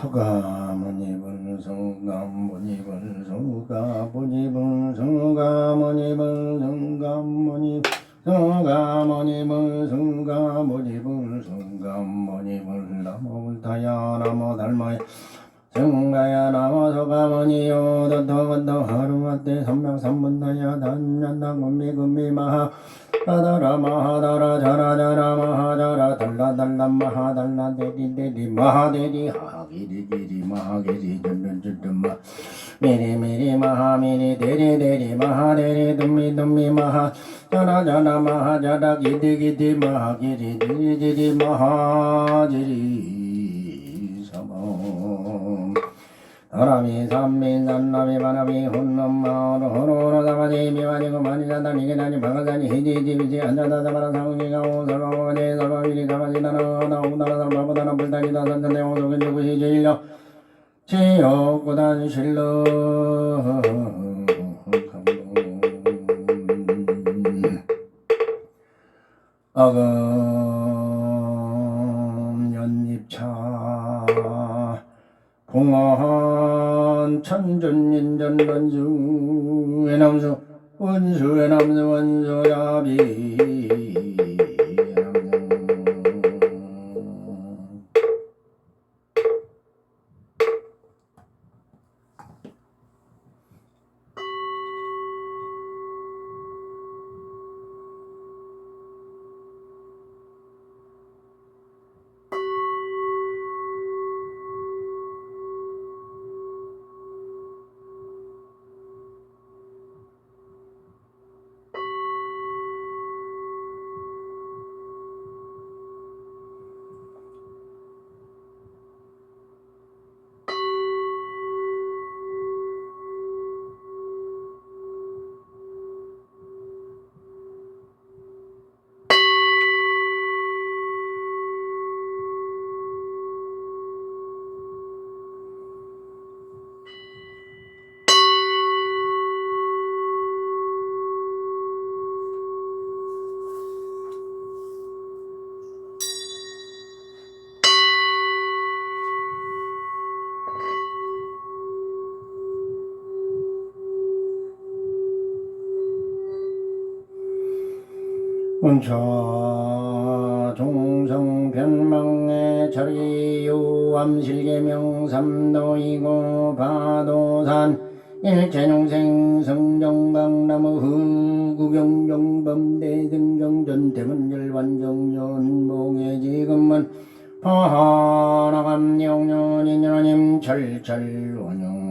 서가모니불 성가모니불 서가모니불 성가모니불 성가모니 서가모니불 성가모니불 성가모니불 나모불타야 나모달마야 성가야 나모 서가모니요 도토건도 하루마때 선명삼문다야 단련당금미금미마하 다다라 마하다라 자라자라 마하자라 달라달라 마하달라 데디데디 마하데디 하기리기리 마하기리 든든든마 미리미리 마하미리 데리데리 마하데리 둠미둠미 마하 자라자라 마하자라 기디기디 마하기리 디디디 마하지리 사모 사람이 삼민 산남이 바람이 혼놈마오로 호로로 사마지 미와지고 마니자다 미게나니 바가자니 히지지비지 안자다자바라 사우니가 오사가오가니 사바위리 사바지다나 나오다라 사바보다나 불다니다 산전대 오소근 주구시 제일려 지옥구단 실러 어금 연잎차 공허한 천준인전 원수 외남수 원수 외남수 원수야비 운차 종성변망의 자리요암실계명 삼도이고 바도산 일체용생 성정강나무 후구경정범대등경전 대문열완정연봉의 지금은 파하나감영년인연님 철철원영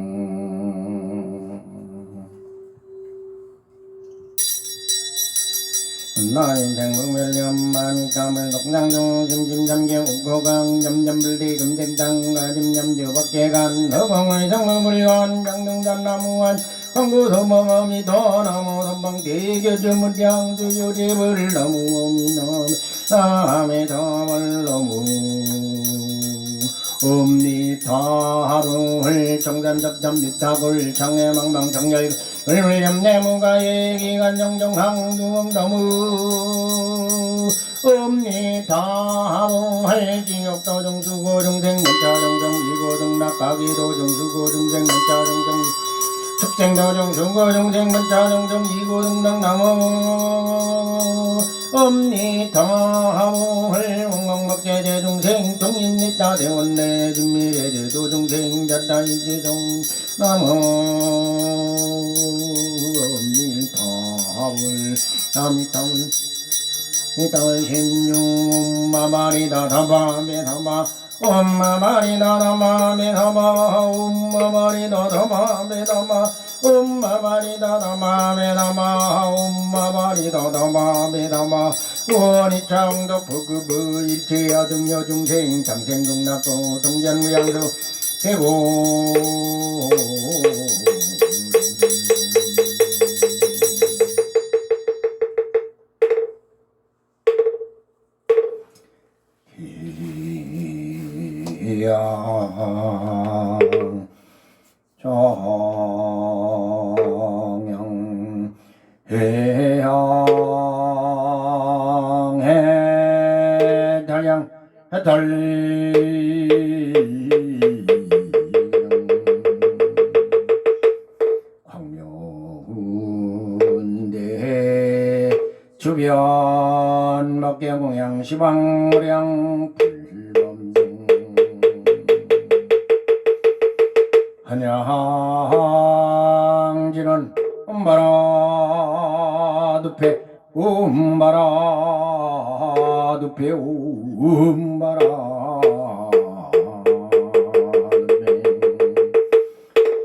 나인생물멸렴만 까물 독장조 심심삼계 우고강 점점불대 금댐당 가짐점주 박계간 허공의 성물물관 장등잔나무한 황구소멍어미 더나무 선방 대교주무량 주유리불 나무어미 남에 담을 나무 음니타하루을 정산접점 유타불 장애망망 정열 을위렴 내무가의 기간 정정항두음 너무 음니타하루을 징역도 정수고 중생 문자 정정 이고 등락가기도 정수고 중생 문자 정정 축생도 정수고 중생 문자 정정 이고 등락 나무 엄니타하루을 원광박제 대중생 동인니따 대원내 진미래 제도 중생 잣다이지정 나무 엄니타하울 남이타울 미타울 신유 마마리다 다바 메다바 엄마마리다 다마 메다바 엄마마리다 다마 메다바 엄마마리다 다마 메다바 엄마마리다 다마 메다바 원이창도 부급의 일체야 등여 중생 장생동락도 동전무양수 대고 정영 해양해 달양 해달 가운데 주변 먹개공양 시방무량 불범등 한양지는 음바라 두페 음바라 두페 음바라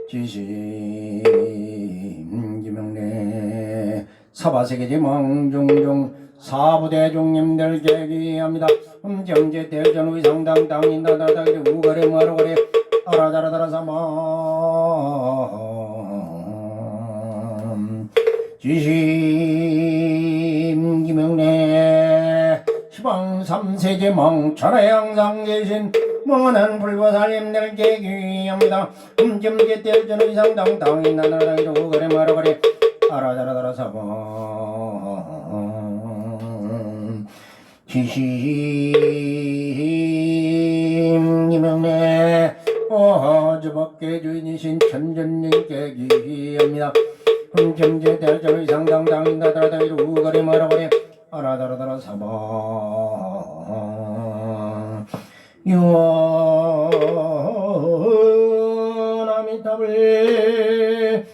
지심 기명래 사바세계지망 종종 사부대 종님들 계기합니다. 점제 대전 의상당 당인다다다기 우거래 마루거래 아라다라다라 사마 지심 기명래 시방 삼세계망 천하양상 계신 멍하는 불보살님들 계기합니다. 점제 대전 의상당 당인다다다기 우거래 마루거래 아라다라다라 사마 지심 이명래 저밖에 주인이신 천전님께 기합니다. 점제 대전의 상당당인다다다이로 우거리 말아버려 아라다라다라 사바 유원아미타불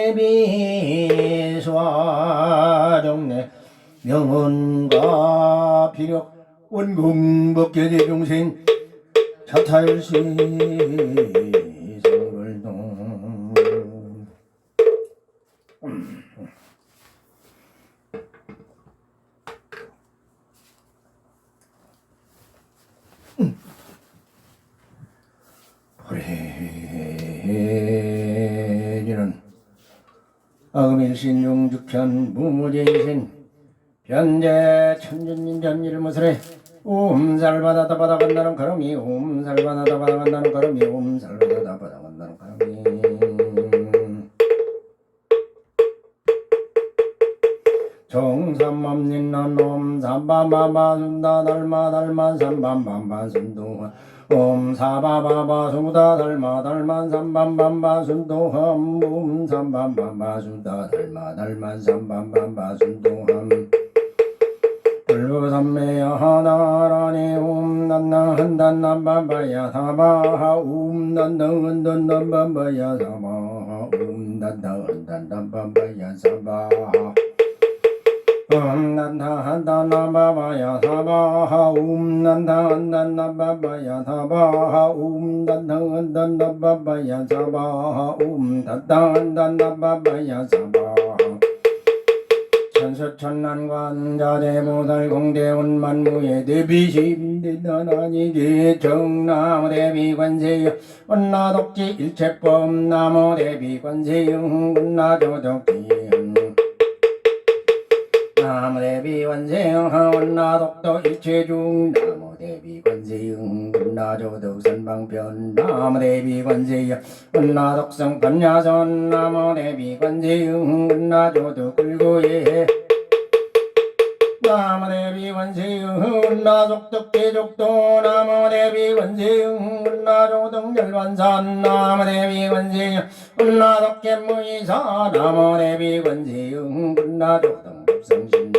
대자대비 수화정내 명언과 비력 원공법계대중생 자타일시 성불동 불해지는 아금일신 용죽편 무무제이신 변제 천진인 전일무술에 옴살바다다 바다간다는 걸음이 옴살바다다 바다간다는 걸음이 옴살바다다 바다간다는 걸음이 정삼맘닌난 옴삼바바바순다 달마달만 삼밤밤바순도한 옴사바바바수다 달마달만 삼밤밤바순도함 옴삼밤밤바수다 달마달만 삼밤밤바순도함 불부삼매야 하나라니 옴난나 한단남밤바야 사바하 옴난능은던남밤바야 사바하 옴난나 한단남밤바야 사바하 옴난나 한단남밤바야 사바하 옴난나 한단남밤바야 사바하 옴난나 한단남밤바야 사바하 옴난나 한단남밤바야 사바하 천수천난관자대보살 공대원 만무에 대비심대나나니계 정나무 대비관세여 원나독지 일체법 나무 대비관세영 원나조독지 나무 대비관세영 원나독도 일체중 나무 대비관세영 원나조독 선방편 나무 대비관세여 원나독성 반야선 나무 대비관세영 원나조독 굴고예 나무대비관세음 원나족덕대족도 나무대비관세음 원나조등열반산 나무대비관세음 원나독개무이사 나무대비관세음 원나조등법성신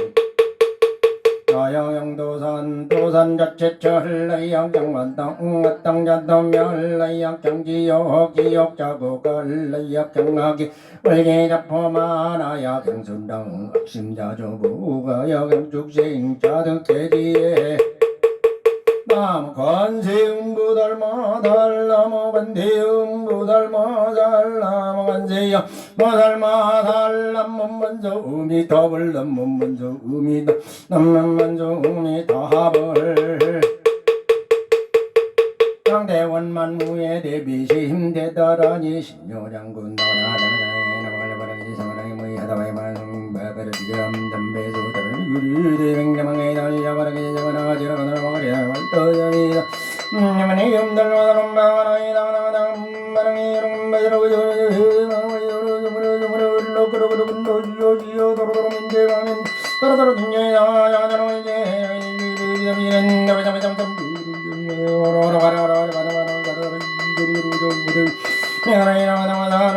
나영영도산 도산자체처 흘러양장만땅 땅자덤며 흘러양장지역 기역자국 흘러양장하기 월계자포마나야 경순당 악심자조부가 여경축생자득대지에 나무 관세음부달마달 나무 관세음부달마달 나무 관세야 마달마달 남문문조 음이 더블 남문문조 음이 남문문조 음이 더합을 장대원만무의 대비심 대다라니 신묘장군 나라다라다에 나발바라기 사마라기 뭐이 하다바이만 바베르지감 담배소 다르리 대맹자망에 달려바라기 자바나 지라가나 바가리야 말떠야이다 야만이 음달마다름 바가나이다 나가당 바랑이 rum바이라고 도로도로 민재가면 도로도로 든여야 야자로 이제 이런 나바자바자바 오로로 가라라 가라라 가라라 이리로 좀 무들 내가 나이나 나마나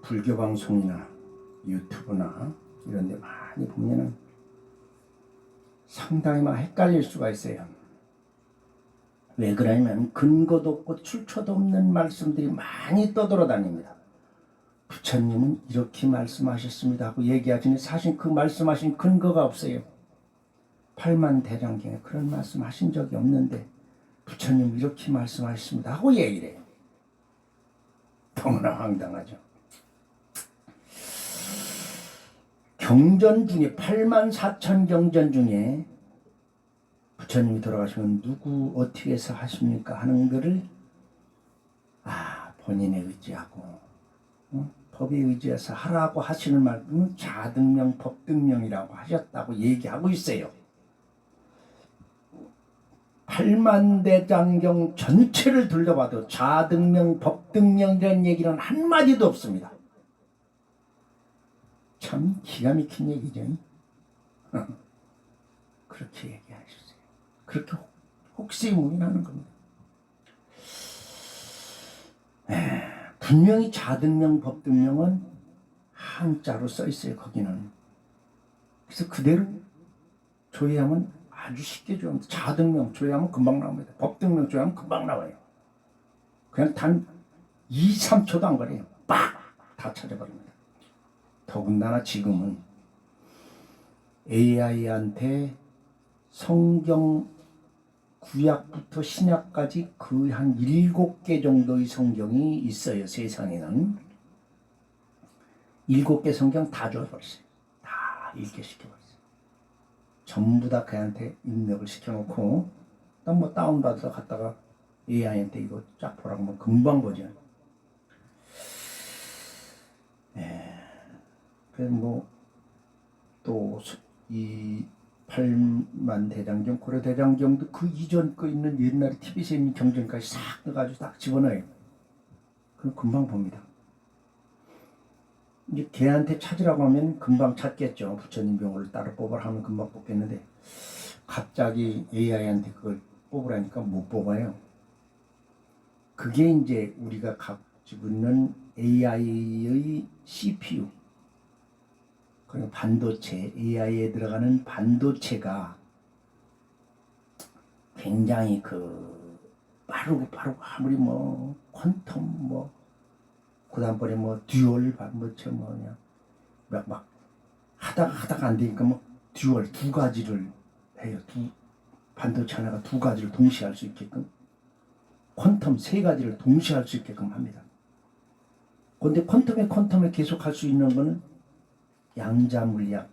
불교 방송이나 유튜브나 이런 데 많이 보면은 상당히 막 헷갈릴 수가 있어요. 왜 그러냐면 근거도 없고 출처도 없는 말씀들이 많이 떠돌아다닙니다. 부처님은 이렇게 말씀하셨습니다 하고 얘기하시니 사실 그 말씀하신 근거가 없어요. 팔만대장경에 그런 말씀하신 적이 없는데 부처님 이렇게 말씀하셨습니다 하고 얘기를 해요. 너무나 황당하죠. 경전 중에 84,000 경전 중에 부처님이 돌아가시면 누구 어떻게 해서 하십니까 하는 거를 본인에 의지하고 법에 의지해서 하라고 하시는 말씀은 자등명 법등명이라고 하셨다고 얘기하고 있어요. 8만대장경 전체를 둘러봐도 자등명 법등명이라는 얘기는 한마디도 없습니다. 참 기가 막힌 얘기죠. 그렇게 얘기하셨어요. 그렇게 혹시무민하는 겁니다. 분명히 자등명 법등명은 한자로 써 있어요. 거기는. 그래서 그대로 조회하면 아주 쉽게 조회합니다. 자등명 조회하면 금방 나옵니다. 법등명 조회하면 금방 나와요. 그냥 단 2, 3초도 안 걸려요. 빡! 다 찾아버립니다. 더군다나 지금은 AI한테 성경 구약부터 신약까지 그 한 7개 정도의 성경이 있어요. 세상에는 7개 성경 다 줘버렸어요. 다 읽게 시켜버렸어요. 전부 다 걔한테 입력을 시켜놓고 또 뭐 다운받아서 갔다가 AI한테 이거 쫙 보라고 하면 금방 보죠. 그래서 뭐 또 이 8만대장경, 고려대장경도 그 이전 거 있는 옛날에 TV에서 있는 경전까지 싹 넣어가지고 딱 집어넣어요. 그럼 금방 봅니다. 이제 걔한테 찾으라고 하면 금방 찾겠죠. 부처님 병을 따로 뽑으라 하면 금방 뽑겠는데 갑자기 AI한테 그걸 뽑으라니까 못 뽑아요. 그게 이제 우리가 가지고 있는 AI의 CPU, 그리고 반도체, AI에 들어가는 반도체가 굉장히 빠르고 아무리 뭐 퀀텀 뭐 그다음번에 뭐 듀얼 반도체 뭐냐 막 하다가 안 되니까 뭐 듀얼 2가지를 해요. 반도체 하나가 2가지를 동시에 할 수 있게끔, 퀀텀 3가지를 동시에 할 수 있게끔 합니다. 그런데 퀀텀에 계속 할 수 있는 거는 양자 물리학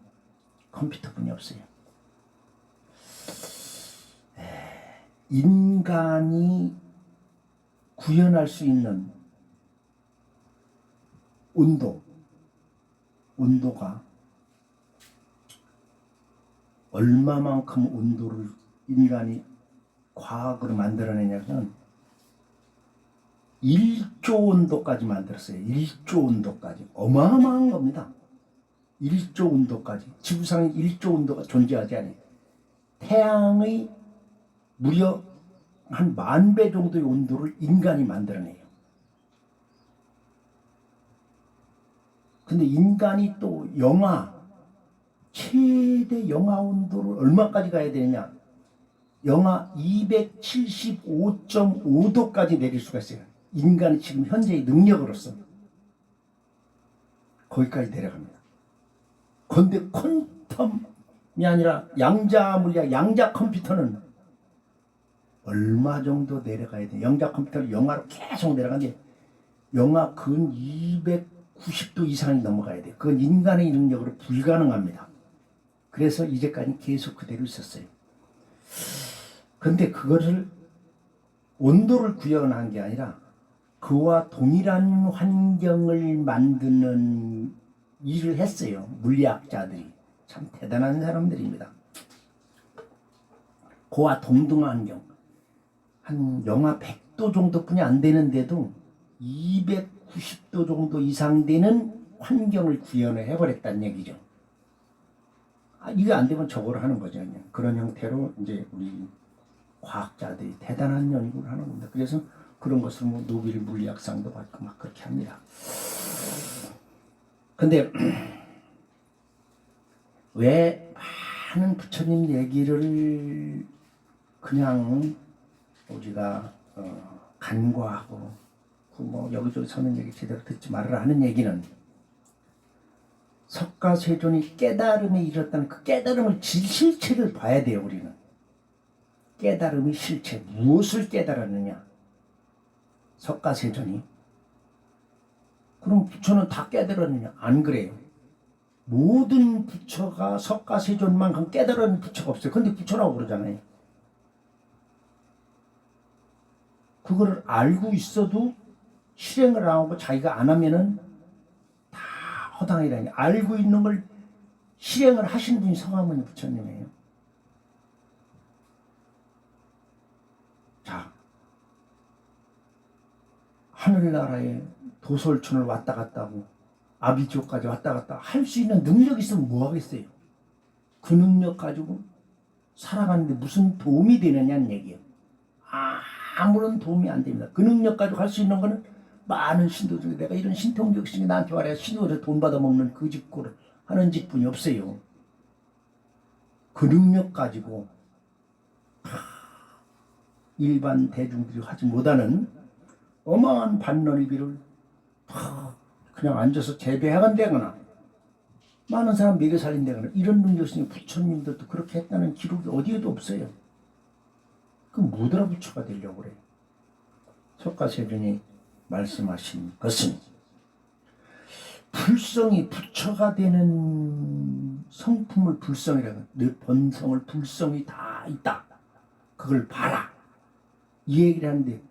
컴퓨터뿐이 없어요. 인간이 구현할 수 있는 온도가 얼마만큼 온도를 인간이 과학으로 만들어내냐면 1조 온도까지 만들었어요. 1조 온도까지. 어마어마한 겁니다. 1조 온도까지. 지구상에 1조 온도가 존재하지 않아요. 태양의 무려 한 10,000배 정도의 온도를 인간이 만들어내요. 근데 인간이 또 최대 영하 온도를 얼마까지 가야 되느냐? 영하 275.5도까지 내릴 수가 있어요. 인간이 지금 현재의 능력으로서 거기까지 내려갑니다. 그런데 퀀텀이 아니라 양자 물리학, 양자 컴퓨터는 얼마 정도 내려가야 돼? 양자 컴퓨터를 영하로 계속 내려가는데 영하 근 290도 이상이 넘어가야 돼. 그건 인간의 능력으로 불가능합니다. 그래서 이제까지 계속 그대로 있었어요. 근데 그거를 온도를 구현한 게 아니라 그와 동일한 환경을 만드는 일을 했어요. 물리학자들이. 참 대단한 사람들입니다. 그와 동등한 환경. 한 영하 100도 정도뿐이 안 되는데도 290도 정도 이상 되는 환경을 구현을 해버렸다는 얘기죠. 이게 안 되면 저거를 하는 거죠. 그냥. 그런 형태로 이제 우리 과학자들이 대단한 연구를 하는 겁니다. 그래서 그런 것을 뭐 노벨 물리학상도 받고 막 그렇게 합니다. 근데 왜 많은 부처님 얘기를 그냥 우리가 간과하고 뭐 여기저기 서는 얘기 제대로 듣지 말으라 하는 얘기는 석가세존이 깨달음에 이르렀다는 그 깨달음을 실체를 봐야 돼요. 우리는 깨달음의 실체, 무엇을 깨달았느냐. 석가세존이. 그럼 부처는 다 깨달았느냐? 안 그래요. 모든 부처가 석가세존만큼 깨달은 부처가 없어요. 근데 부처라고 그러잖아요. 그거를 알고 있어도 실행을 안 하고 자기가 안 하면은 다 허당이라니. 알고 있는 걸 실행을 하신 분이 성하모니 부처님이에요. 자, 하늘나라에 도솔촌을 왔다 갔다 하고 아비지옥까지 왔다 갔다 할 수 있는 능력이 있으면 뭐 하겠어요? 그 능력 가지고 살아가는데 무슨 도움이 되느냐는 얘기예요. 아무런 도움이 안 됩니다. 그 능력 가지고 할 수 있는 거는 많은 신도 중에 내가 이런 신통력 신이 나한테 말해 신도를 돈 받아먹는 그 짓고를 하는 짓뿐이 없어요. 그 능력 가지고 일반 대중들이 하지 못하는 어마어마한 반론의비를 그냥 앉아서 재배해간다거나 많은 사람 먹여 살린다거나 이런 능력이 부처님들도 그렇게 했다는 기록이 어디에도 없어요. 그럼 뭐더라 부처가 되려고 그래. 석가세존이 말씀하신 것은 불성이 부처가 되는 성품을 불성이라고, 내 본성을 불성이 다 있다. 그걸 봐라. 이 얘기를 하는데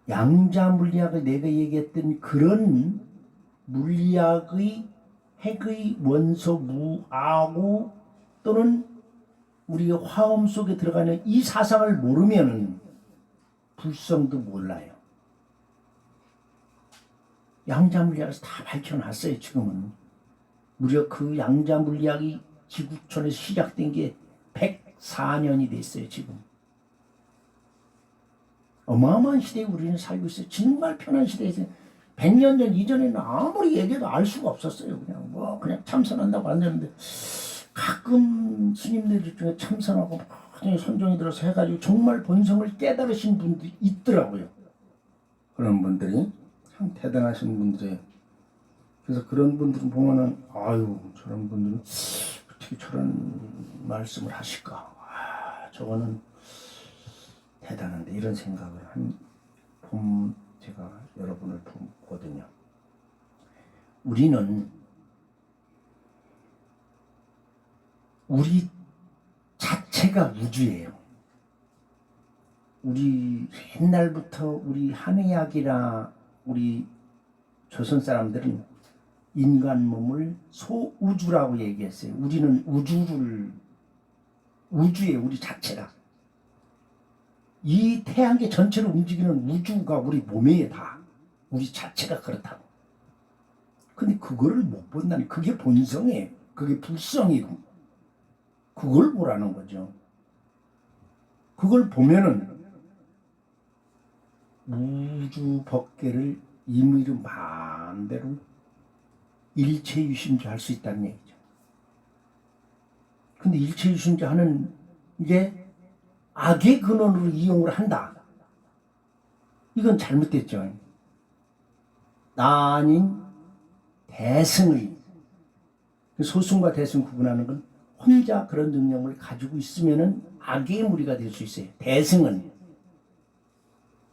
양자 물리학을 내가 얘기했던 그런 물리학의 핵의 원소 무아구 또는 우리가 화음 속에 들어가는 이 사상을 모르면 불성도 몰라요. 양자 물리학에서 다 밝혀놨어요. 지금은 무려 그 양자 물리학이 지구촌에서 시작된 게 104년이 됐어요. 지금 어마어마한 시대에 우리는 살고 있어요. 정말 편한 시대에서 100년 전 이전에는 아무리 얘기해도 알 수가 없었어요. 그냥 참선한다고 안 되는데 가끔 스님들 중에 참선하고 선종이 들어서 해가지고 정말 본성을 깨달으신 분들이 있더라고요. 그런 분들이 참 대단하신 분들이에요. 그래서 그런 분들 보면은 아유 저런 분들은 어떻게 저런 말씀을 하실까? 저거는 대단한데 이런 생각을 한 제가 여러분을 보거든요. 우리는 우리 자체가 우주예요. 우리 옛날부터 우리 한의학이나 우리 조선 사람들은 인간 몸을 소우주라고 얘기했어요. 우리는 우주에 우리 자체가 이 태양계 전체를 움직이는 우주가 우리 몸에 다 우리 자체가 그렇다고. 근데 그거를 못 본다니. 그게 본성이에요. 그게 불성이고 그걸 보라는 거죠. 그걸 보면은 우주 법계를 임의로 마음대로 일체유심주 할 수 있다는 얘기죠. 근데 일체유심주 하는 게 악의 근원으로 이용을 한다. 이건 잘못됐죠. 나 아닌 대승의, 소승과 대승 구분하는 건 혼자 그런 능력을 가지고 있으면은 악의 무리가 될 수 있어요. 대승은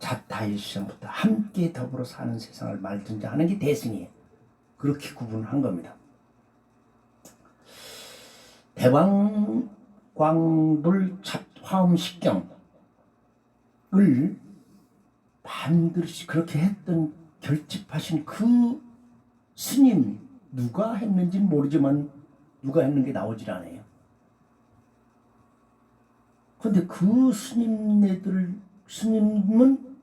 자타의 시점부터 함께 더불어 사는 세상을 말든지 하는 게 대승이에요. 그렇게 구분한 겁니다. 대왕광불 화엄식경을 반드시 그렇게 했던 결집하신 그 스님, 누가 했는지는 모르지만 누가 했는 게 나오질 않아요. 그런데 그 스님네들, 스님은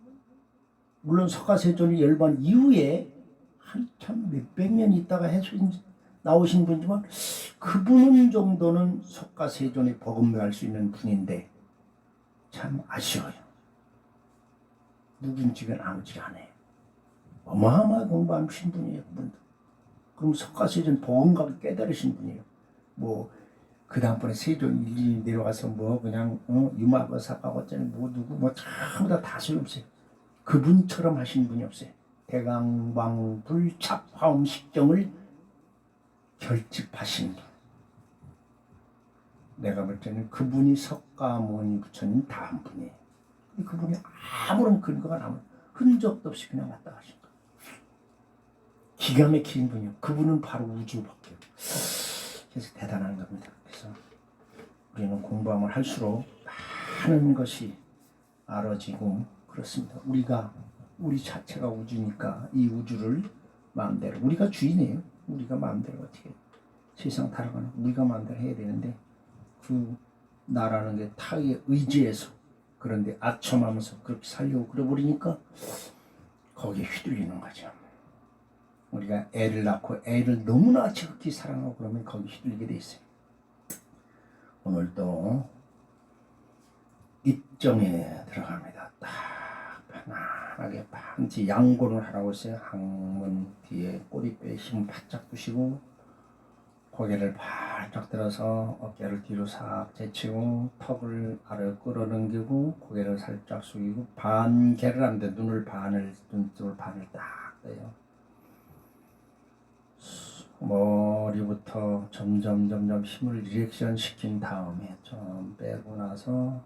물론 석가세존이 열반 이후에 한참 몇백 년 있다가 나오신 분이지만 그분 정도는 석가세존에 버금갈 수 있는 분인데 참 아쉬워요. 누군지가 나오지가 않아요. 어마어마하게 공부하신 분이에요. 그분도. 그럼 석가세존 버금가게 깨달으신 분이에요. 뭐 그 다음번에 세존 일일이 내려가서 뭐 그냥 유마거사가 어쩌니 뭐 누구 뭐 전부 다 소용없어요. 그분처럼 하신 분이 없어요. 대강왕불 화엄식경을 결집하신 분. 내가 볼 때는 그분이 석가모니 부처님 다음 분이에요. 그분이 아무런 근거가 남은 흔적도 없이 그냥 왔다 가신 거예요. 기가 막힌 분이요. 그분은 바로 우주밖에. 그래서 대단한 겁니다. 그래서 우리는 공부하면 할수록 많은 것이 알아지고 그렇습니다. 우리 자체가 우주니까 이 우주를 마음대로, 우리가 주인이에요. 우리가 마음대로 어떻게 세상 살아가는 우리가 마음대로 해야 되는데 그 나라는 게 타의 의지에서 그런데 아첨하면서 그렇게 살려고 그래버리니까 거기에 휘둘리는 거죠. 우리가 애를 낳고 애를 너무나 지극히 사랑하고 그러면 거기 휘둘리게 돼 있어요. 오늘도 입정에 들어갑니다. 딱 편안하게 반지 양곤을 하라고 했어요. 항문 뒤에 꼬리뼈에 힘 바짝 두시고 고개를 바짝 들어서 어깨를 뒤로 싹 제치고 턱을 아래로 끌어당기고 고개를 살짝 숙이고 반개를 하는데 눈을 반을 눈쪽을 반을 딱 떼요. 머리부터 점점 힘을 리액션 시킨 다음에 좀 빼고 나서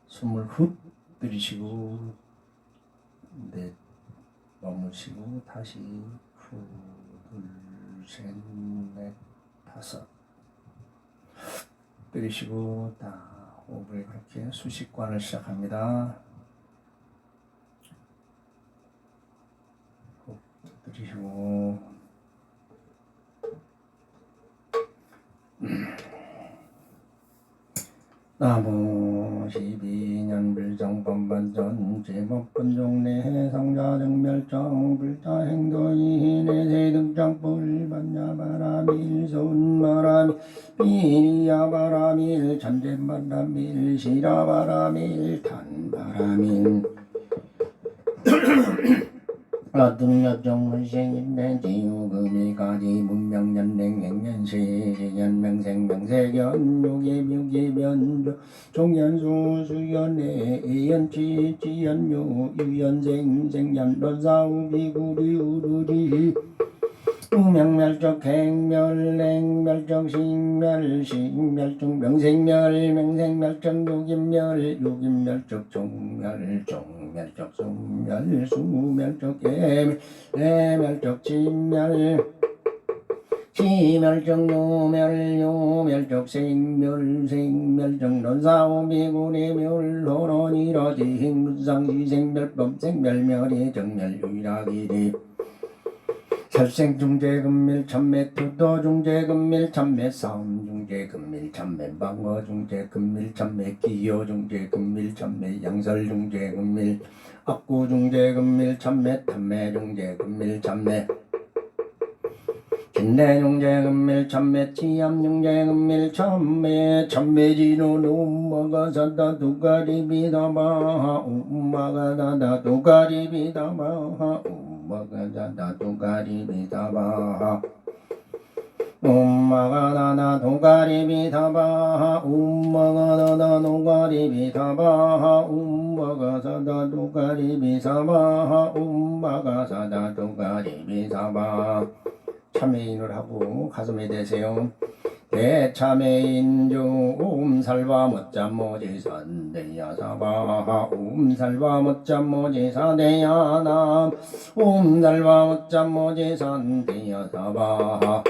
숨을 훅 들이쉬고 넷 머무시고 다시 후 둘 셋 넷 다섯 들이쉬고 딱 호흡을 그렇게 수식관을 시작합니다. 훅 들이쉬고 나무 12년 불정번반전 제법분종내 성자정멸정 불자행도이 내세득장 불반야바라밀 소운바라밀 비리야바라밀 잔재바라밀 시라바라밀 탄바라밀 아등여정문생인내 지우금이가지 문명년냉행년시연명생명세견 유기묘기변조 종연수수연내 이연치지연묘 유연생생연론사우비구리우루리 우명멸적 행멸냉멸적 식멸식멸적 명생멸 명생멸적 유긴멸적 종멸적 소멸 수멸적 예멸적 지멸적 요멸적 생멸적 논사오비구리멸 호론이러지 행문상지생멸 범생멸멸이 정멸유일하기리 살생중재금밀 천매 투도중재금밀 천매 싸움중재금밀 천매 방어중재금밀 천매 기여중재금밀 천매 양설중재금밀 악구중재금밀 천매 탐매중재금밀 천매 진내중재금밀 천매 치암중재금밀 천매진호 음마가사다 두가리비다마하 음마가다다 두가리비다마하 마가자다 두가리비다바 엄마가나나 도가리비사바하 엄마가나나 도가리비사바하 엄마가사다 도가리비사바하 엄마가사다 도가리비사바. 참회인을 하고 가슴에 대세요. 대참회인 중 살바 못잠 모지선 대야사바하 살바 못잠 모지사 대야남 살바 못잠 모지선 대야사바하.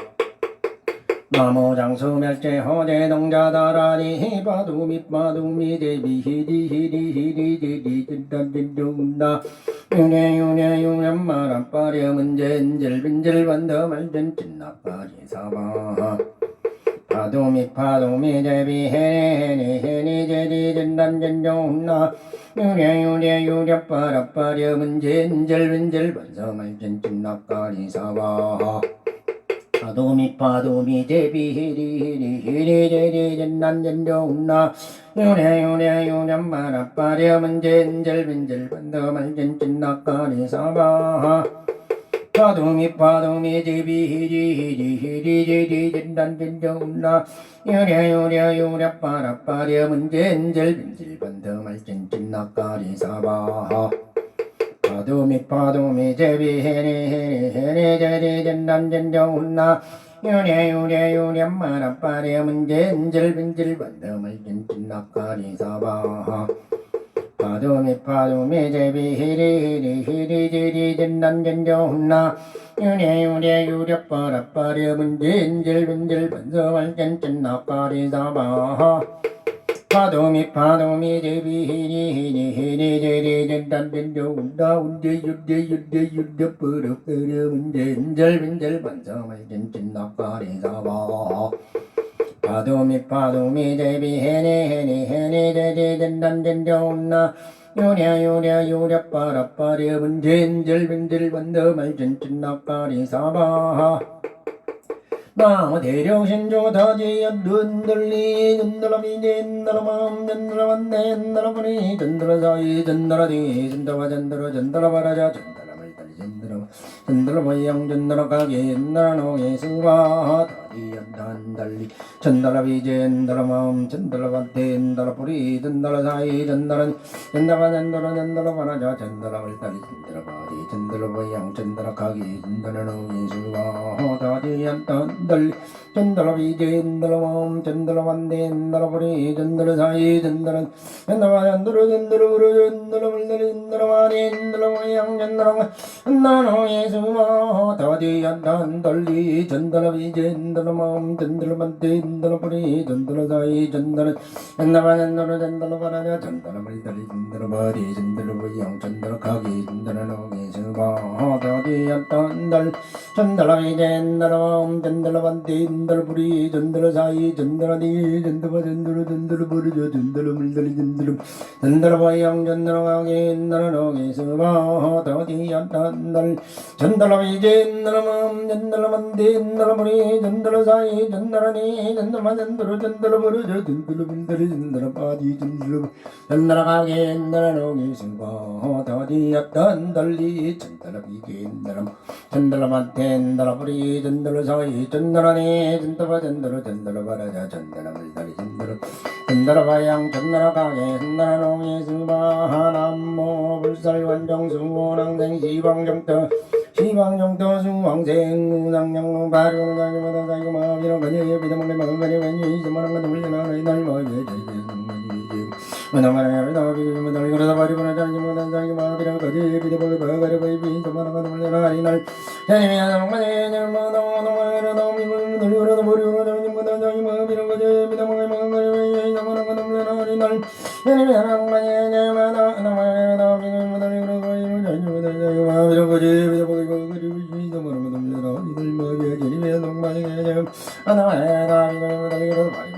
나무장수 멸제 허제 농자다라니 바두미 대비 히리히리히리히리 찐단찐둥다 유냐유냐유냐 마란빠려 문젠젤빈젤 반더말전 찐나빠리 사바. 파도미 대비 헤니 제디 찐단찐둥다 유냐유냐유냐 빠라빠려 문젠젤빈젤 반더말전 찐나빠리 사바. 파도미 대비 히리 제리 젠난젠종나 유냐유냐 마라빠려 문젠젤빈젤 반더말전 찐나까리 사바. 파도미 대비 히리 제리 젠난젠종나 유냐유냐 빠라빠려 문젠젤빈젤 반더말전 찐나까리 사바. 파도미 제비 헤니 제리 젠난젠종나 유냐유냐 마라빠려 문젠젤빈젤 반더말전 찐나까리 사바. 파도미 제비 히리 제리 젠난젠종나 유냐유냐 빠라빠려 문젠젤빈젤 반더말전 찐나까리 사바. 파도미 제비 히리 제리 젠난젠종나 운데 뿌르뿌려 문젠젤빈젤 반더말전 찐나까리 사바. 파도미 제비 헤니 제리 젠난젠종나 유냐유냐 빠라빠려 문젠젤빈젤 반더말전 찐나까리 사바. 나무 대령신조 다지연 눈들리 눈들라미제 눈들라맘 눈들라만네 눈들라보니 눈들라사이 눈들라디 눈들라바라자 눈들라말달리 눈들라모양 눈들라가게 눈들라노예 수바 다디연 단달리 눈들라비제 눈들라맘 눈들라반테 눈들라보리 눈들라사이 눈들라바라자 눈들라말달리 눈들라바디 눈들라모양 눈들라가게 눈들라노예 수바 다디연 단달리 전달비제 전달맘 전달만데 전달보리 전달사이 전달은 전달만들어 전달부르 전달물들이 전달만이 전달모양 전달만 전달노예 수마 다디안 단달리 전달비제 전달맘 전달만데 전달보리 전달사이 전달은 전달만들어 전달바라냐 전달물들이 전달바리 전달모양 전달가기 전달노예 수마 다디안 단달 전달비제 전달맘 전달만데 전달부리 전달사이 전달하니 전달버려 전달물들이 전달바양 전달하게 전달하게 서바 다디안 단달 전달하이제 전달맘 전달만데 전달부리 전달사이 전달하니 전달버려 전달물들이 전달바디 전달하게 전달하게 서바 다디안 단달리 전달하게 전달만데 전달부리 전달사이 전달하니 전달바라자 전달물들이 전달바양 전달가게 전달농이 수바 남모 불살원정수원항생 시방정터 수왕생 우상영 바룡가지마다 사이고마비로 가녀에 비담을내 마음가녀 왼이 이스마랑가 돌려나 날마에 나마라야 나비무달 그러다 바리보나 자니무단 사이고마비로 가지 비담을 바가려 바이비 이스마랑가 돌려나 이날 자니미야 나마에 날마다 나마에라 나미물 돌려라 버려라 자니무단 사이고마비로 가지 비담을 바가려 이스마랑가 돌려나 이날 자니미야 나마에 날마다 나마에라 나비무달 그러다 바이비 자니무단 사이고마비로 가지 비담을 바가려 이스마랑가 돌려나 이날 마비야 자니미야 나마에 나마에라 나비무달 그러다 바이비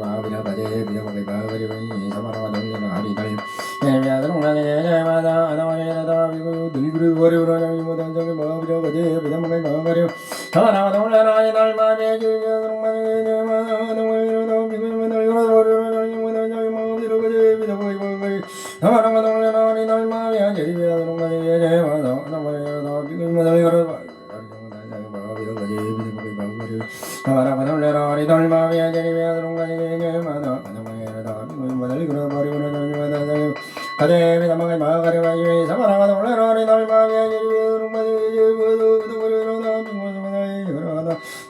마비라 가제 비담을 바가려 이스마랑가 돌려나 이날 자니미야 나마에 나마에라 들그르 버려라 자니무단 사이고마비로 가지 비담을 바가려 하나 놀라라 이날 마비야 그러 버리고는 전주마다 가재비 담마가 마가리 마지메 사마라가 올라라리 날마비야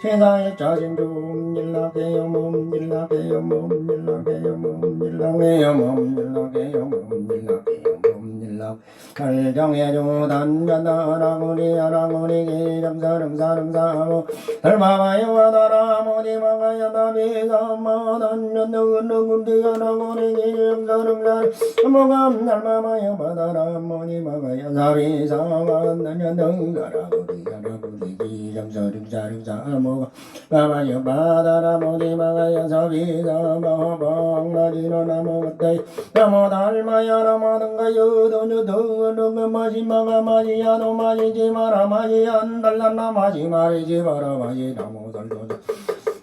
세상에 짜증 좀 일나게요 몸 일나게요 몸 일나게요 몸 일나게요 몸 일나게요 몸 일나게요 몸 일나 결정해줘 단전다라구리 아라구리 기름사름사름사무 덜마마요 아다라모디 마가야 나비사마 단전다구리 아라구리 기름사름사름 모감 날마마요 바다라모디 마가야 나비사마 단전다라구리 아라구리 기름사름사름사무 마마요 바다라모디 마가야 사비사마 방라지노 나무대 나무 달마야 나마든가요 도녀도너가 마지마가 마지야노 마지지 마라 마지 안달란나 마지 마리지 마라 마지 나무달도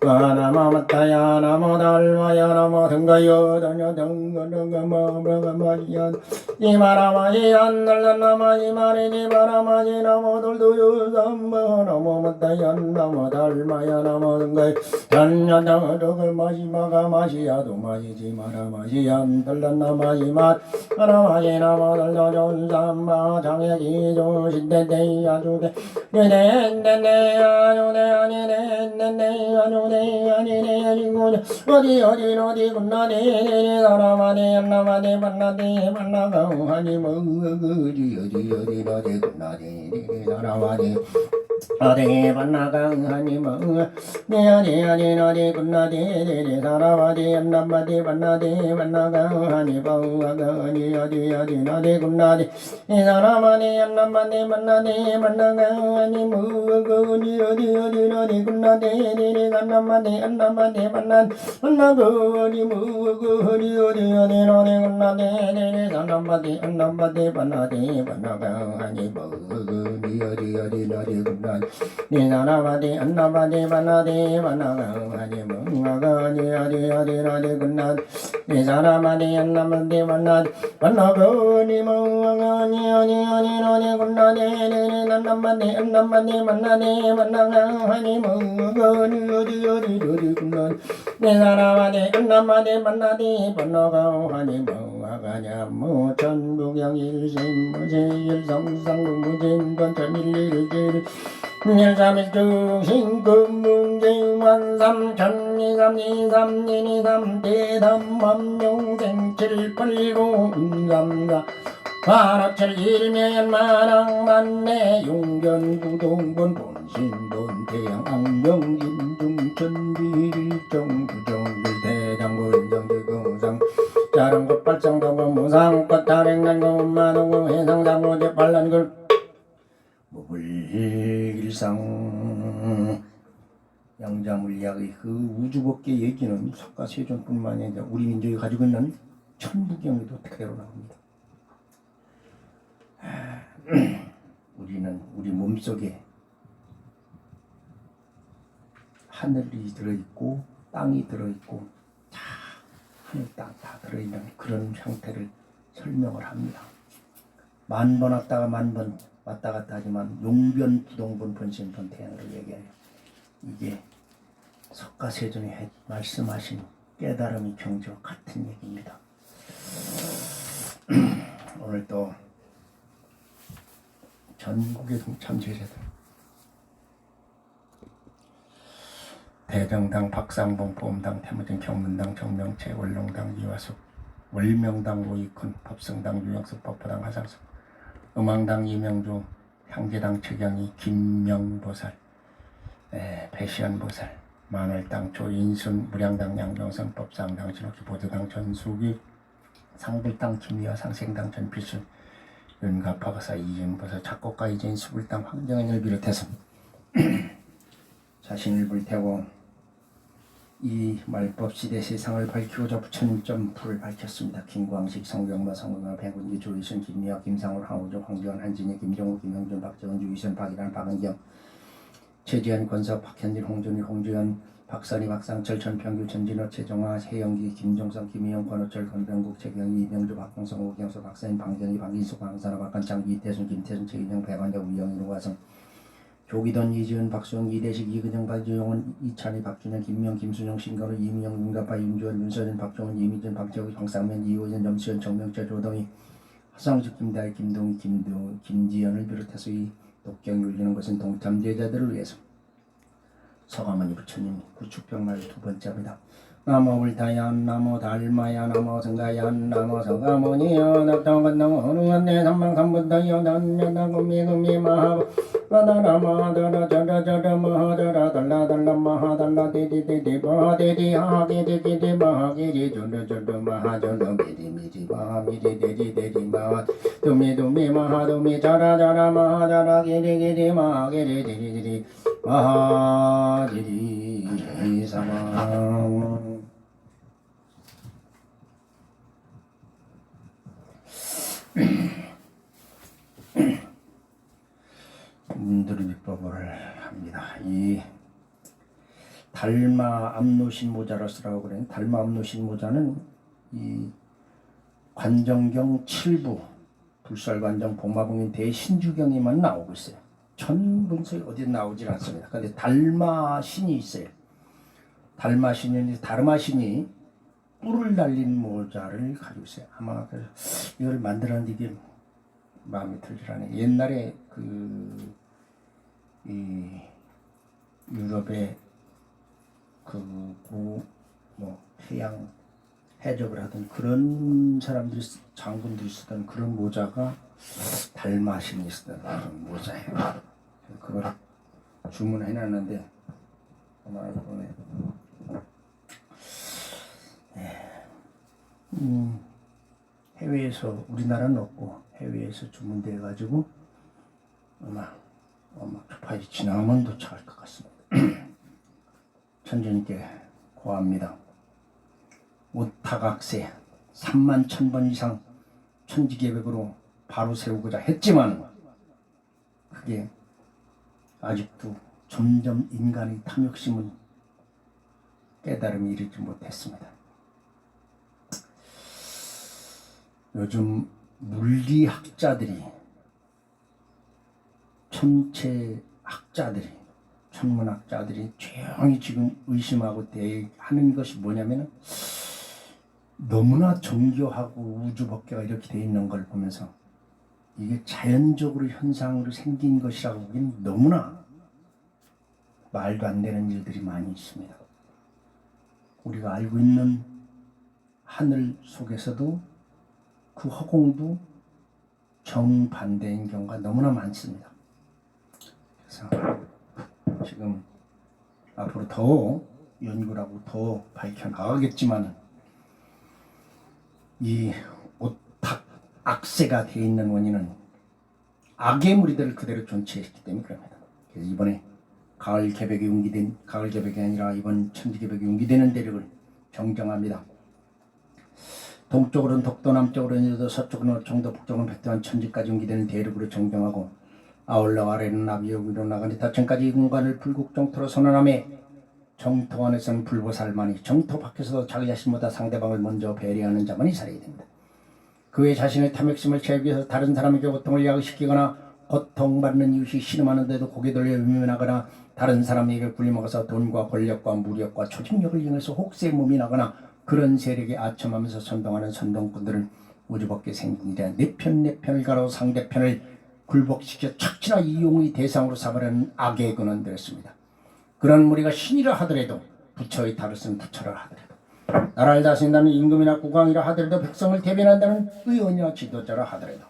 마나마마타야 나무달마야 나무든가요 도녀도너가 마마가 마지야 이마라 마지 안달란나 마지 마리지 마라 마지 나무들도요 삼마 나무마타야 나무달마야 나무든가요 도녀도너가 마지마가 마지야도 마지지 마라 마지 안달란나 마지 마라 마지 나무들도 존삼마 장애기 조신대대 아주대 네네네네 아주대 아니네네네 아주대 아니네 아니고 어디 군나네 사람아네 안나마네 만나네 만나가 하니 뭐 어디 군나네 사람아네 어디 만나가 하니 뭐 네아니 어디 군나네 사람아네 안나마네 만나네 만나가 하니 뭐 어디 나네 군나네 이 사람아네 안나마네 만나네 만나가 하니 뭐 어디 나네 군나네 안나마네 안나마네 만나가 어디 뭐 어디 나네 군나네 안나마네 안나마네 만나네 만나가 하니 뭐 어디 나네 군나네 네 사람아네 안나마네 만나네 만나가 하니 뭐 어디 나네 군나네 네 사람아네 안나마네 만나네 만나가 어디 뭐 어디 나네 군나네 안나마네 안나마네 만나네 만나가 하니 뭐 어디 군나네 네 사람아네 안나마네 만나네 만나가 하니 뭐 아가냐 뭐 천부경일심 무제일성상무무진권 천일일길 일삼일중 신금문제만삼 천이삼이삼이니삼 대담함용생 칠팔구 삼사 화락철 일명연만왕만내 용견구동본 본신본 태양 악명인중천비일정부정글 대장군정지금상 자랑것발장당고 무상꽃다랭난고 해상장로제 반란글 무불일상 양자물리학의 그 우주법계 얘기는 석가세존뿐만이 아니라 우리 민족이 가지고 있는 천부경에도 그대로 나옵니다. 우리는 우리 몸속에 하늘이 들어있고 땅이 들어있고 다 하늘 땅 다 들어있는 그런 형태를 설명을 합니다. 만 번 왔다가 만 번 왔다 갔다 하지만 용변 부동본 본신본 태양으로 얘기해요. 이게 석가세존이 말씀하신 깨달음이 경지와 같은 얘기입니다. 오늘 또 전국의 동참제자들 대정당, 박상봉, 보험당, 태무진, 경문당, 정명채, 월룡당, 이화숙, 월명당, 오이쿤, 법성당, 유영숙, 법포당, 하상숙, 음왕당, 이명주, 향제당, 최경희, 김명보살, 배시안보살, 만월당, 조인순, 무량당, 양정선, 법상당, 신옥주, 보조당, 전수기, 상불당, 김미화, 상생당, 전필순, 윤가파가사, 이윤보살, 작곡가 이재인, 수불당, 황정은을 비롯해서 자신을 불태우고 이 말법시대 세상을 밝히고자 부처님 점프를 밝혔습니다. 김광식, 성경마, 성경마, 백운기, 조이순, 김미화, 김상울, 황우조, 황지원, 한진희, 김정우, 김영준, 박정은, 유희선, 박일환, 박은경, 최지현, 권석, 박현진, 홍준일, 홍주현, 박선희, 박상철, 전평규, 전진호, 최정화, 최영기, 김종성, 김희영, 권호철, 권병국, 최경희, 이명주, 박홍성, 오경수, 박사인, 방정희, 방인숙, 방산호, 박관창, 이태순, 김태순, 최인영, 배관자, 우영인, 우화성, 조기돈, 이지은, 박수영, 이대식, 이근영, 박주영은, 이찬희, 박준영, 김명, 김순영, 신건우, 이민영, 윤가파, 윤주원, 윤서진, 박종원, 이미준, 박재욱, 황상면, 이호연, 염수현, 정명철, 조동희, 하상식, 김다희, 김동희, 김지연을 비롯해서 이 독경이 울리는 것은 동참제자들을 위해서 서가모니 부처님 구축병말 두 번째입니다. 나모 불타얀 나모 달마야 나모 성가얀 나모 서가모니여 낙정건당 허능한내 삼방삼분다여 난면당금미금미 마하 나나마다라 자라자라 마하자라 달라달라 마하달라 디디디디 마하디디 하기디디디 마하기디 존르존르 마하존르 미디미디 마하미디디디디 마하 두미두미 마하두미 자라자라 마하자라 기디기디 마하기디디디디 마하디디 사망. 문두리 비법을 합니다. 이 달마 압노신모자라서라고 그래요. 달마 압노신모자는 이 관정경 7부 불설관정 복마봉인 대신주경에만 나오고 있어요. 전 문서에 어디 나오질 않습니다. 그런데 달마신이 있어요. 달마신이 다르마신이 뿔을 달린 모자를 가지고 있어요. 아마 이걸 만들었는데 이게 마음에 들질 않아요. 옛날에 이 유럽의 해양 해적을 하던 그런 사람들이 장군들이 쓰던 그런 모자가 달마신이 쓰던 그런 모자예요. 그걸 주문해놨는데 아마 이번에 해외에서 우리나라는 없고 해외에서 주문돼 가지고 아마 주파이 지나면 도착할 것 같습니다. 천주님께 고합니다. 오타각세 3만 1000번 이상 천지계백으로 바로 세우고자 했지만 그게 아직도 점점 인간의 탐욕심은 깨달음이 이르지 못했습니다. 요즘 물리학자들이 천체학자들이 천문학자들이 조용히 지금 의심하고 대하는 것이 뭐냐면 너무나 정교하고 우주법계가 이렇게 돼 있는 걸 보면서 이게 자연적으로 현상으로 생긴 것이라고 보기엔 너무나 말도 안 되는 일들이 많이 있습니다. 우리가 알고 있는 하늘 속에서도 그 허공도 정반대인 경우가 너무나 많습니다. 그래서 지금 앞으로 더 연구를 하고 더 밝혀나가겠지만 이 오탁 악세가 되어 있는 원인은 악의 무리들을 그대로 존치했기 때문에 그럽니다. 그래서 이번에 가을 개벽에 웅기된 가을 개벽이 아니라 이번 천지 개벽에 웅기되는 대륙을 정정합니다. 동쪽으로는 독도, 남쪽으로는 서쪽으로는 청도, 북쪽으로는 백두한 천지까지 웅기되는 대륙으로 정정하고 아울러 아래는 나비여 위로 나가니 다천까지 이 공간을 불국정토로 선언하며 정토 안에서는 불보살만이 정토 밖에서도 자기 자신보다 상대방을 먼저 배려하는 자만이 살아야 됩니다. 그 외 자신의 탐욕심을 채우기 위해서 다른 사람에게 고통을 야기시키거나 고통받는 이웃이 신음하는데도 고개 돌려 외면하거나 다른 사람에게 굴림먹어서 돈과 권력과 무력과 조직력을 이용해서 혹세 몸이 나거나 그런 세력에 아첨하면서 선동하는 선동꾼들은 우주법계 생긴이라 내 편을 가로 상대편을 굴복시켜 착취나 이용의 대상으로 삼으려는 악의 근원들이었습니다. 그런 무리가 신이라 하더라도 부처의 탈을 쓴 부처라 하더라도 나라를 다스린다는 임금이나 국왕이라 하더라도 백성을 대변한다는 의원이나 지도자라 하더라도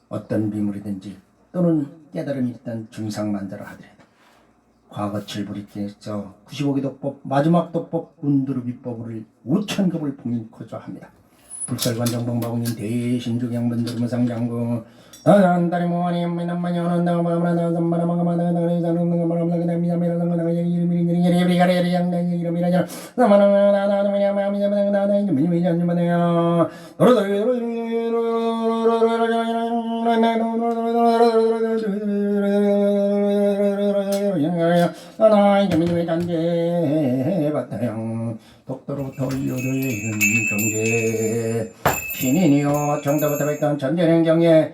어떤 비물이든지 또는 깨달음이 있던 중상만자라 하더라도 과거 칠불이께서 95기 도법 마지막 도법 운두루 비법을 5000급을 봉인코자 합니다. 불설관정봉바공인 대신주경문두루무상장구 다단다리 모하니 미남마니 오는다고 마음나다 선마나마가마다가다가리 자능능가마람나가다 미자미라당가다가 이름이리리리리리리리리리 양당이 이름이라자 나마나나나나나마냐마미자마나나나 미미미자미마나야 나나이 미미미 단계 바타양 독도로 돌려줘야 이른 경제 신인이여 정답부터 백단 전전행 경에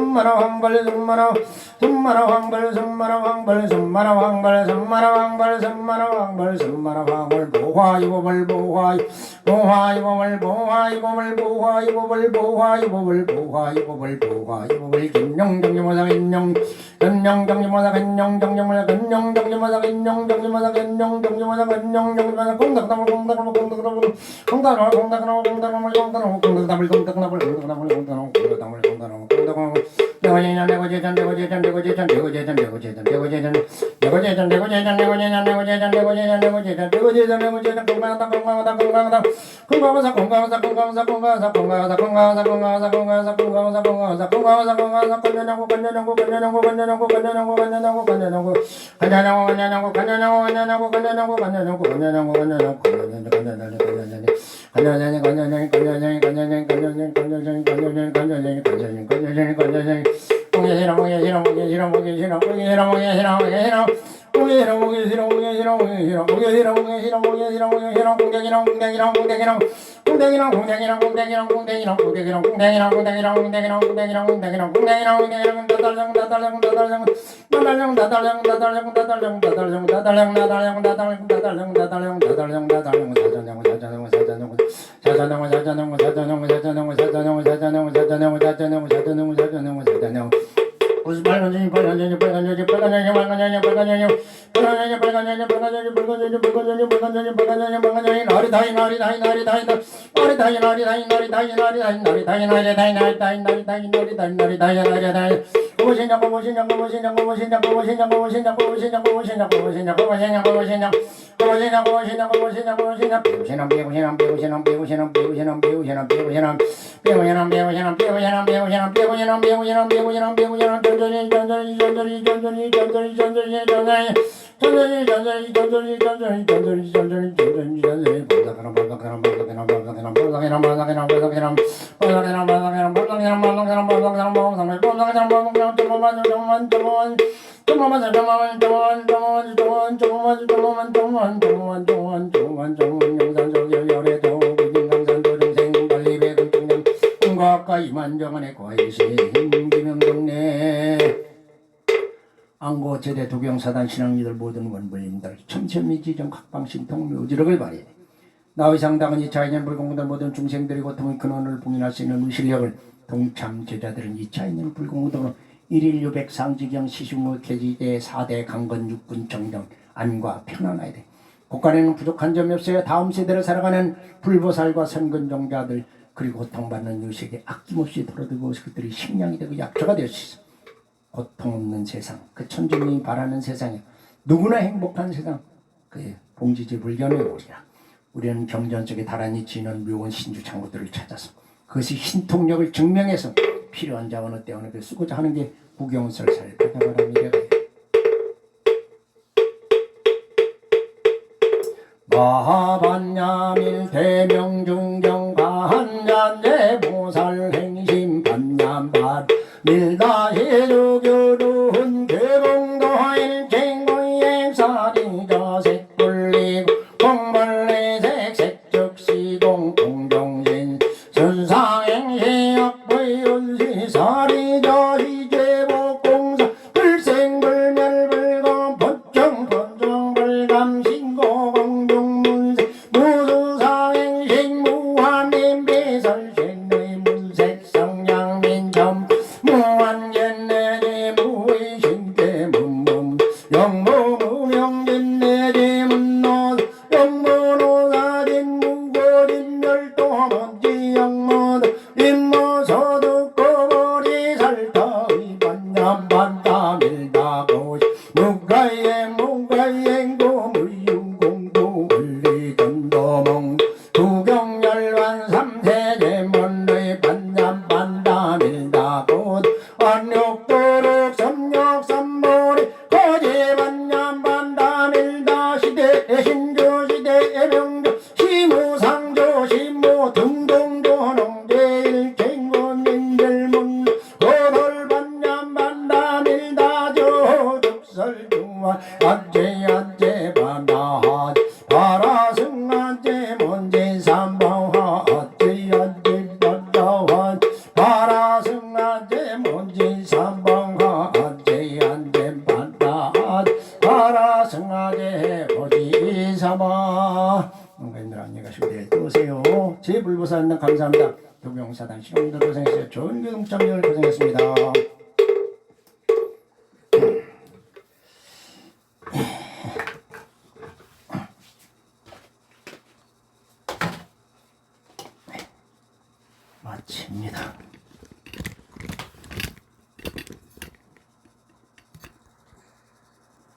숨마라 황벌 숨마라 숨마라 황벌 숨마라 황벌 숨마라 황벌 숨마라 황벌 숨마라 황벌 숨마라 황벌 보화이보벌 보화이보벌 보화이보벌 보화이보벌 김룡정리모사 근룡정리모사 근룡정리모사 근룡정리모사 근룡정리모사 근룡정리모사 근룡정리모사 공덕나물 공덕나물 공덕나물 공덕나물 공덕나물 공덕나물 공덕나물 공덕나물 공덕나물 공덕나물 공덕나물 공덕나물 공덕나물 공덕나물 내고제전 내고제전 내고제전 내고제전 내고제전 내고제전 내고제전 내고제전 내고제전 내고제전 내고제전 내고제전 내고제전 내고제전 내고제전 건강하다 건강하다 건강하다 건강하다 건강하다 건강하다 건강하다 건강하다 건강하다 건강하다 건강하다 건강하다 건강하다 건강하다 건강하다 건전하고 건전하고 건전하고 건전하고 건전하고 건전하고 건전하고 건전하고 건전하고 건전하고 건전하고 건전하고 건전하고 건전하고 건전하고 건전하고 안고 제대 도경사단 신앙리들 모든 원불님들 천천미지정 각방신통 묘지력을 발휘해 나의상당은 이차인연 불공들 모든 중생들이 고통의 근원을 봉인할 수 있는 의실력을 동참 제자들은 이차인연 불공들로 일일유백 상지경 시중의 계지대 4대 강건 육군 정정 안과 편안해야 돼. 국간에는 부족한 점이 없어야 다음 세대를 살아가는 불보살과 선근종자들 그리고 고통받는 의식에 아낌없이 돌아들고 그들이 식량이 되고 약초가 될 수 있어. 고통 없는 세상, 그 천주님이 바라는 세상이야. 누구나 행복한 세상, 그 봉지지 불견의 오리라. 우리는 경전 속에 다란히 지는 묘원 신주 창고들을 찾아서 그것이 신통력을 증명해서 필요한 자원을 떼어내 쓰고자 하는 게 구경설사를 받아가랍니다. 마하반야밀 대명중경 가한잔재 보살행심 반야발 밀다시주교루훈 개봉도하일 쟁고이행사리 저색 불리고 공벌리색 색즉시공 공정신 순상행시역부윤시 사리저시 제복공사 불생불멸불검 법정본정불감 신고공중문세 무수상행식 무한민비설신의 문색성량민점 무한견내지 무의신계 문문 영무무명진내지 문노 영무노사진 무고진멸도 먼지 영무도 임무소득고보리 살타 감사합니다. 교부용사단 신용들 고생했어요. 좋은 교동참여를 고생했습니다.